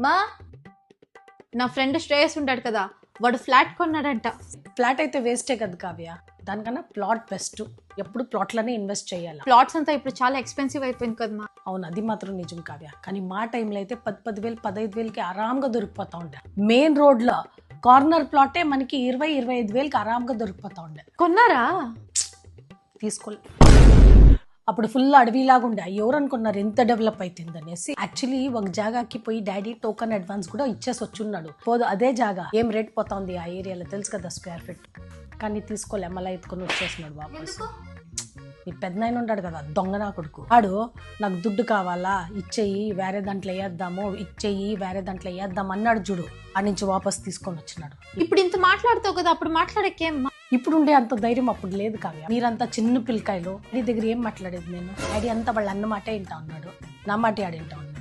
మా నా ఫ్రెండ్ శ్రేయస్ ఉంటాడు కదా, వాడు ఫ్లాట్ కొన్నాడంట. ఫ్లాట్ అయితే వేస్టే కదా కావ్య, దానికన్నా ప్లాట్ బెస్ట్. ఎప్పుడు ప్లాట్లోనే ఇన్వెస్ట్ చేయాలి. ప్లాట్స్ అంతా ఇప్పుడు చాలా ఎక్స్పెన్సివ్ అయిపోయింది కదా మా. అవును, అది మాత్రం నిజం కావ్య. కానీ మా టైంలో అయితే 10,000 15,000కి ఆరాంగా దొరికిపోతా ఉండే. మెయిన్ రోడ్లో కార్నర్ ప్లాటే మనకి 20,000-25,000కి ఆరాంగా దొరికిపోతా ఉండే. కొన్నారా? తీసుకోలే. అప్పుడు ఫుల్ అడవిలాగా ఉండే. ఎవరు అనుకున్నారు ఎంత డెవలప్ అవుతుంది అనేసి. యాక్చువల్లీ ఒక జాగాకి పోయి డాడీ టోకన్ అడ్వాన్స్ కూడా ఇచ్చేసి వచ్చున్నాడు. పోదు అదే జాగా ఏం రేట్ పోతా ఉంది ఆ ఏరియాలో తెలుసు కదా, స్క్వేర్ ఫీట్. కానీ తీసుకోలే, మళ్ళీ ఎత్తుకొని వచ్చేసినాడు వాపస్. ఈ పెద్దనాయన ఉంటాడు కదా, దొంగ నా కొడుకు. వాడు నాకు దుడ్డు కావాలా, ఇచ్చేయి వేరే దాంట్లో వేద్దాము, ఇచ్చేయి వేరే దాంట్లో వేద్దాం అన్నాడు చూడు. ఆ నుంచి వాపస్ తీసుకొని వచ్చినాడు. ఇప్పుడు ఇంత మాట్లాడుతావు కదా, అప్పుడు మాట్లాడకేం? ఇప్పుడు ఉండే అంత ధైర్యం అప్పుడు లేదు కావ్య. మీరంతా చిన్న పిల్లకాయలు. నీ దగ్గర ఏం మాట్లాడేది నేను? డాడీ అంతా వాళ్ళ అన్న మాటే వింటా ఉన్నాడు, నా మాటే ఆడింటా ఉన్నాడు.